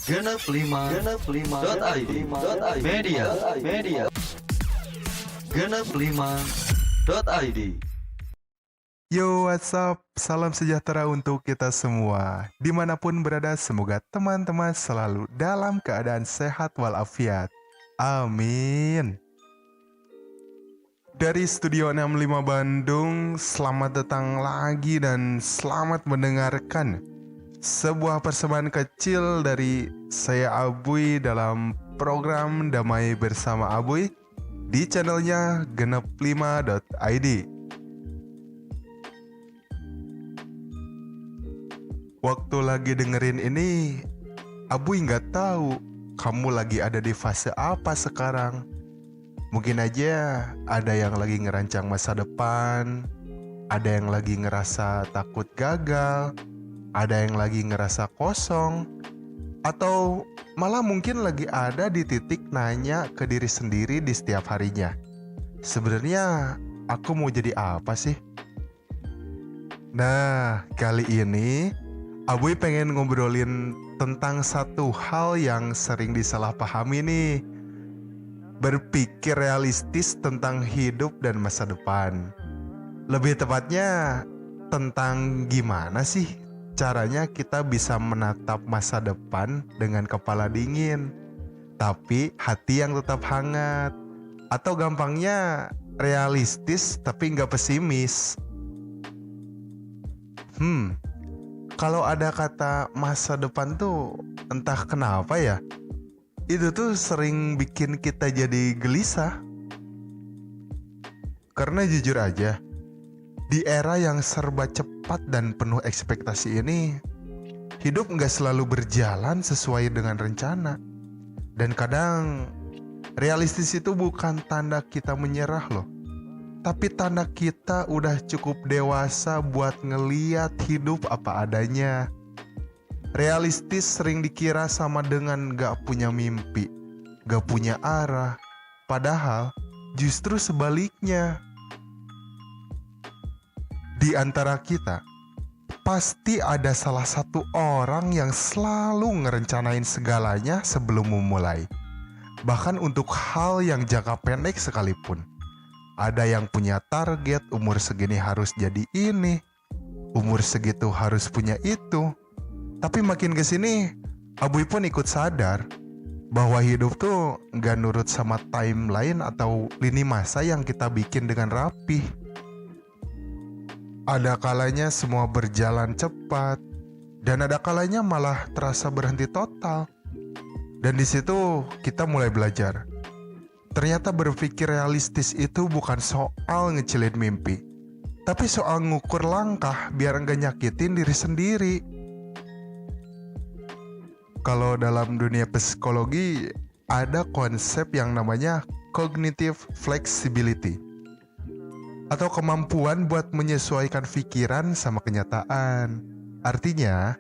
genep5.id media genep5.id. Yo, what's up? Salam sejahtera untuk kita semua. Dimanapun berada, semoga teman-teman selalu dalam keadaan sehat walafiat. Amin. Dari Studio 65 Bandung, selamat datang lagi dan selamat mendengarkan sebuah persembahan kecil dari saya Abuy dalam program Damai Bersama Abuy di channelnya genep5.id. Waktu lagi dengerin ini, Abuy nggak tahu kamu lagi ada di fase apa sekarang. Mungkin aja ada yang lagi ngerancang masa depan, ada yang lagi ngerasa takut gagal, ada yang lagi ngerasa kosong, atau malah mungkin lagi ada di titik nanya ke diri sendiri di setiap harinya. Sebenarnya aku mau jadi apa sih? Nah, kali ini Abuy pengen ngobrolin tentang satu hal yang sering disalahpahami nih. Berpikir realistis tentang hidup dan masa depan. Lebih tepatnya tentang gimana sih caranya kita bisa menatap masa depan dengan kepala dingin, tapi hati yang tetap hangat. Atau gampangnya realistis tapi nggak pesimis. Kalau ada kata masa depan tuh entah kenapa ya, itu tuh sering bikin kita jadi gelisah. Karena jujur aja, di era yang serba cepat dan penuh ekspektasi ini, hidup nggak selalu berjalan sesuai dengan rencana. Dan kadang realistis itu bukan tanda kita menyerah loh, tapi tanda kita udah cukup dewasa buat ngeliat hidup apa adanya. Realistis sering dikira sama dengan gak punya mimpi, gak punya arah. Padahal justru sebaliknya. Di antara kita, pasti ada salah satu orang yang selalu ngerencanain segalanya sebelum memulai. Bahkan untuk hal yang jangka pendek sekalipun. Ada yang punya target umur segini harus jadi ini, umur segitu harus punya itu. Tapi makin kesini, Abuy pun ikut sadar bahwa hidup tuh gak nurut sama timeline atau lini masa yang kita bikin dengan rapi. Ada kalanya semua berjalan cepat, dan ada kalanya malah terasa berhenti total. Dan di situ kita mulai belajar. Ternyata berpikir realistis itu bukan soal ngecilin mimpi, tapi soal ngukur langkah biar enggak nyakitin diri sendiri. Kalau dalam dunia psikologi, ada konsep yang namanya cognitive flexibility, atau kemampuan buat menyesuaikan pikiran sama kenyataan. Artinya,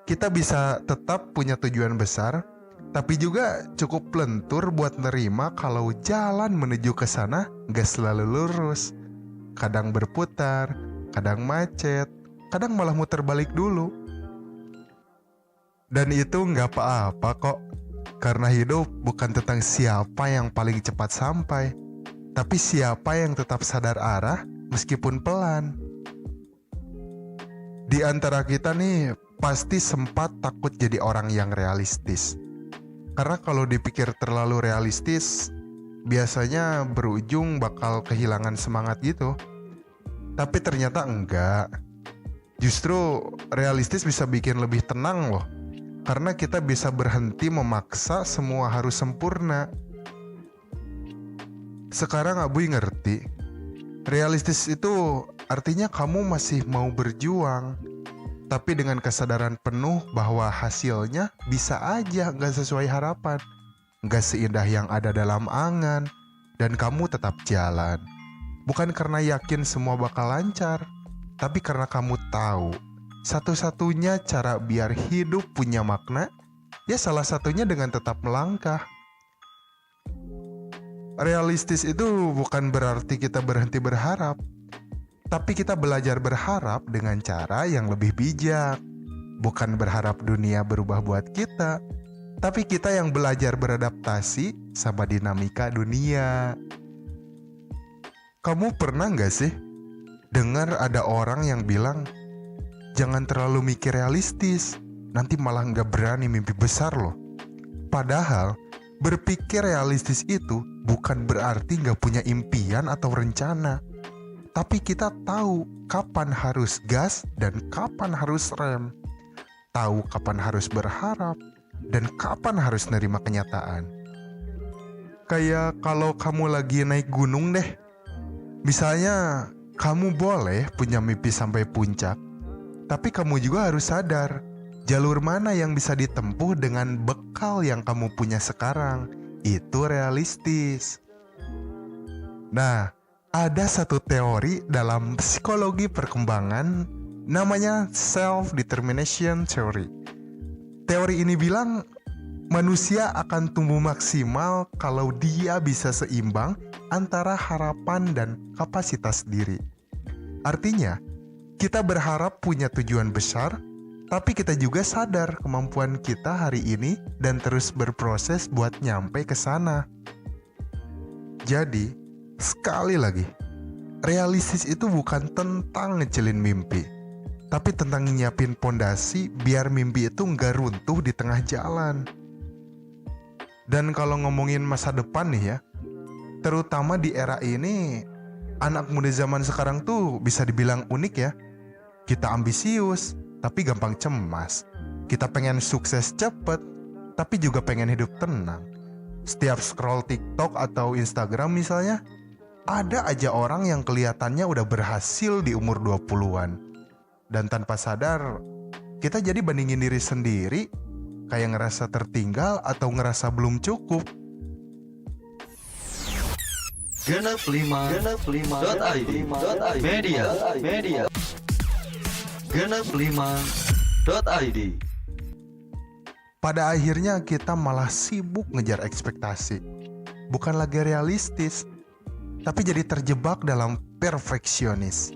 kita bisa tetap punya tujuan besar, tapi juga cukup lentur buat nerima kalau jalan menuju ke sana gak selalu lurus. Kadang berputar, kadang macet, kadang malah muter balik dulu. Dan itu gak apa-apa kok, karena hidup bukan tentang siapa yang paling cepat sampai, tapi siapa yang tetap sadar arah meskipun pelan. Di antara kita nih, pasti sempat takut jadi orang yang realistis. Karena kalau dipikir terlalu realistis, biasanya berujung bakal kehilangan semangat gitu. Tapi ternyata enggak. Justru realistis bisa bikin lebih tenang loh. Karena kita bisa berhenti memaksa semua harus sempurna. Sekarang Abuy ngerti, realistis itu artinya kamu masih mau berjuang, tapi dengan kesadaran penuh bahwa hasilnya bisa aja gak sesuai harapan, gak seindah yang ada dalam angan, dan kamu tetap jalan. Bukan karena yakin semua bakal lancar, tapi karena kamu tahu satu-satunya cara biar hidup punya makna, ya salah satunya dengan tetap melangkah. Realistis itu bukan berarti kita berhenti berharap, tapi kita belajar berharap dengan cara yang lebih bijak. Bukan berharap dunia berubah buat kita, tapi kita yang belajar beradaptasi sama dinamika dunia. Kamu pernah gak sih dengar ada orang yang bilang, jangan terlalu mikir realistis, nanti malah gak berani mimpi besar loh. Padahal berpikir realistis itu bukan berarti gak punya impian atau rencana, tapi kita tahu kapan harus gas dan kapan harus rem, tahu kapan harus berharap dan kapan harus nerima kenyataan. Kayak kalau kamu lagi naik gunung deh, misalnya kamu boleh punya mimpi sampai puncak, tapi kamu juga harus sadar jalur mana yang bisa ditempuh dengan bekal yang kamu punya sekarang. Itu realistis. Nah, ada satu teori dalam psikologi perkembangan namanya self-determination theory. Teori ini bilang manusia akan tumbuh maksimal kalau dia bisa seimbang antara harapan dan kapasitas diri. Artinya, kita berharap punya tujuan besar, tapi kita juga sadar kemampuan kita hari ini dan terus berproses buat nyampe ke sana. Jadi, sekali lagi, realistis itu bukan tentang ngecilin mimpi, tapi tentang nyiapin pondasi biar mimpi itu nggak runtuh di tengah jalan. Dan kalau ngomongin masa depan nih ya, terutama di era ini, anak muda zaman sekarang tuh bisa dibilang unik ya. Kita ambisius, tapi gampang cemas. Kita pengen sukses cepet, tapi juga pengen hidup tenang. Setiap scroll TikTok atau Instagram misalnya, ada aja orang yang kelihatannya udah berhasil di umur 20-an. Dan tanpa sadar, kita jadi bandingin diri sendiri, kayak ngerasa tertinggal atau ngerasa belum cukup. Genep 5.id media Genep 5.id. Pada akhirnya kita malah sibuk ngejar ekspektasi, bukan lagi realistis, tapi jadi terjebak dalam perfeksionis.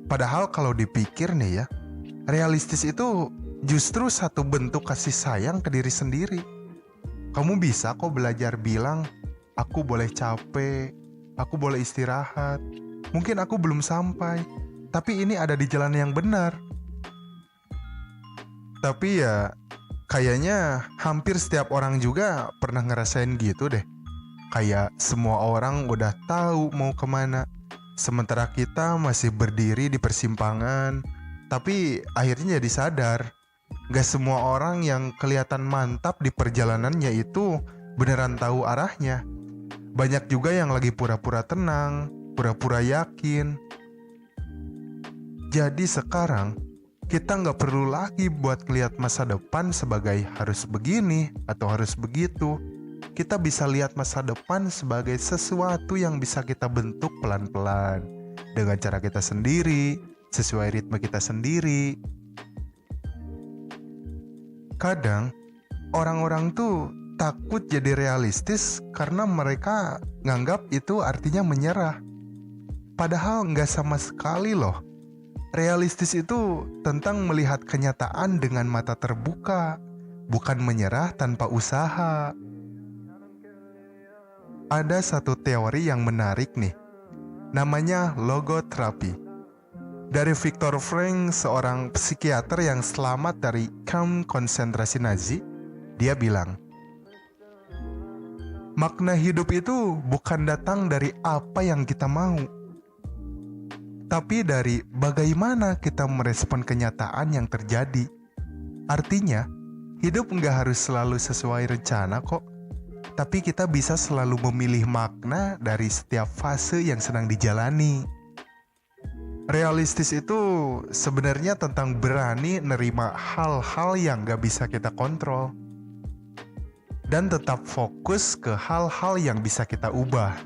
Padahal kalau dipikir nih ya, realistis itu justru satu bentuk kasih sayang ke diri sendiri. Kamu bisa kok belajar bilang, aku boleh capek, aku boleh istirahat, mungkin aku belum sampai, tapi ini ada di jalan yang benar. Tapi ya, kayaknya hampir setiap orang juga pernah ngerasain gitu deh. Kayak semua orang udah tahu mau kemana, sementara kita masih berdiri di persimpangan. Tapi akhirnya jadi sadar, gak semua orang yang kelihatan mantap di perjalanannya itu beneran tahu arahnya. Banyak juga yang lagi pura-pura tenang, pura-pura yakin. Jadi sekarang, kita gak perlu lagi buat lihat masa depan sebagai harus begini atau harus begitu. Kita bisa lihat masa depan sebagai sesuatu yang bisa kita bentuk pelan-pelan, dengan cara kita sendiri, sesuai ritme kita sendiri. Kadang, orang-orang tuh takut jadi realistis karena mereka nganggap itu artinya menyerah. Padahal nggak sama sekali loh. Realistis itu tentang melihat kenyataan dengan mata terbuka, bukan menyerah tanpa usaha. Ada satu teori yang menarik nih, namanya logoterapi. Dari Viktor Frankl, seorang psikiater yang selamat dari kamp konsentrasi Nazi, dia bilang, makna hidup itu bukan datang dari apa yang kita mau, tapi dari bagaimana kita merespon kenyataan yang terjadi. Artinya, hidup nggak harus selalu sesuai rencana kok, tapi kita bisa selalu memilih makna dari setiap fase yang sedang dijalani. Realistis itu sebenarnya tentang berani nerima hal-hal yang nggak bisa kita kontrol, dan tetap fokus ke hal-hal yang bisa kita ubah.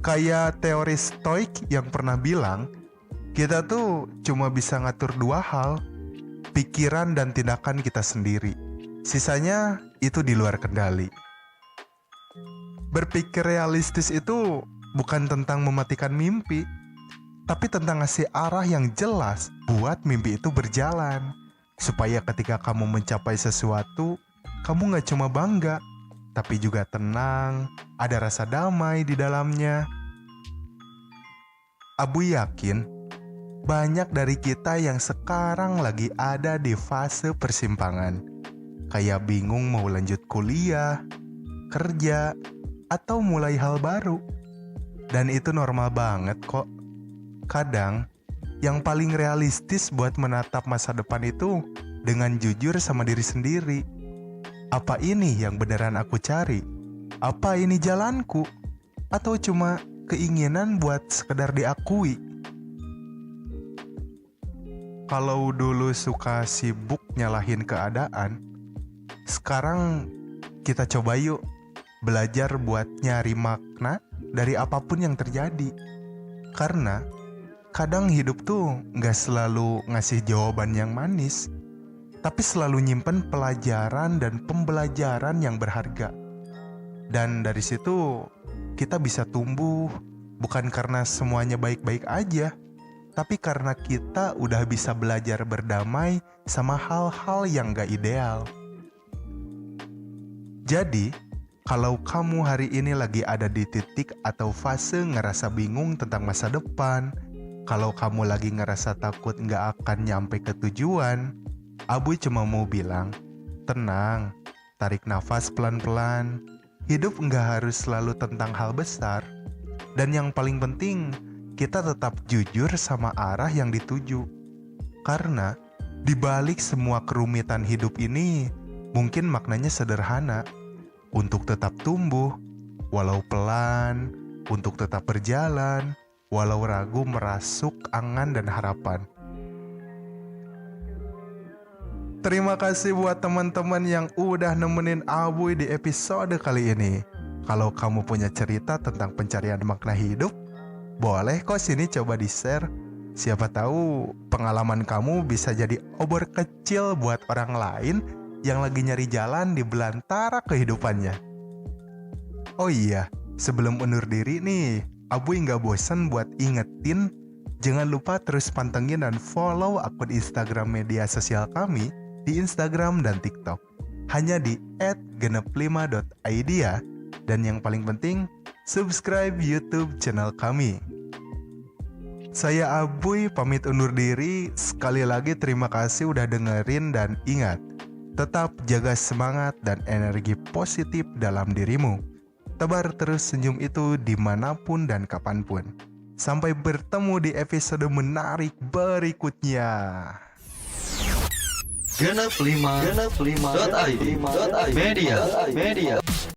Kayak teori stoik yang pernah bilang, kita tuh cuma bisa ngatur dua hal, pikiran dan tindakan kita sendiri. Sisanya itu di luar kendali. Berpikir realistis itu bukan tentang mematikan mimpi, tapi tentang ngasih arah yang jelas buat mimpi itu berjalan. Supaya ketika kamu mencapai sesuatu, kamu gak cuma bangga, tapi juga tenang, ada rasa damai di dalamnya. Abu yakin banyak dari kita yang sekarang lagi ada di fase persimpangan. Kayak bingung mau lanjut kuliah, kerja, atau mulai hal baru. Dan itu normal banget kok. Kadang, yang paling realistis buat menatap masa depan itu dengan jujur sama diri sendiri. Apa ini yang beneran aku cari? Apa ini jalanku? Atau cuma keinginan buat sekedar diakui? Kalau dulu suka sibuk nyalahin keadaan, sekarang kita coba yuk belajar buat nyari makna dari apapun yang terjadi. Karena kadang hidup tuh gak selalu ngasih jawaban yang manis, tapi selalu nyimpen pelajaran dan pembelajaran yang berharga. Dan dari situ kita bisa tumbuh, bukan karena semuanya baik-baik aja, tapi karena kita udah bisa belajar berdamai sama hal-hal yang gak ideal. Jadi, kalau kamu hari ini lagi ada di titik atau fase ngerasa bingung tentang masa depan, kalau kamu lagi ngerasa takut gak akan nyampe ke tujuan, Abu cuma mau bilang, tenang, tarik nafas pelan-pelan. Hidup gak harus selalu tentang hal besar. Dan yang paling penting, kita tetap jujur sama arah yang dituju. Karena di balik semua kerumitan hidup ini, mungkin maknanya sederhana. Untuk tetap tumbuh, walau pelan, untuk tetap berjalan, walau ragu merasuk angan dan harapan. Terima kasih buat teman-teman yang udah nemenin Abu di episode kali ini. Kalau kamu punya cerita tentang pencarian makna hidup, boleh kok sini coba di-share. Siapa tahu pengalaman kamu bisa jadi obor kecil buat orang lain yang lagi nyari jalan di belantara kehidupannya. Oh iya, sebelum undur diri nih, Abu nggak bosan buat ingetin, jangan lupa terus pantengin dan follow akun Instagram media sosial kami di Instagram dan TikTok. Hanya di @genep5.id ya. Dan yang paling penting, subscribe YouTube channel kami. Saya Abuy pamit undur diri. Sekali lagi terima kasih udah dengerin dan ingat, tetap jaga semangat dan energi positif dalam dirimu. Tebar terus senyum itu dimanapun dan kapanpun. Sampai bertemu di episode menarik berikutnya. Genep 5.id Media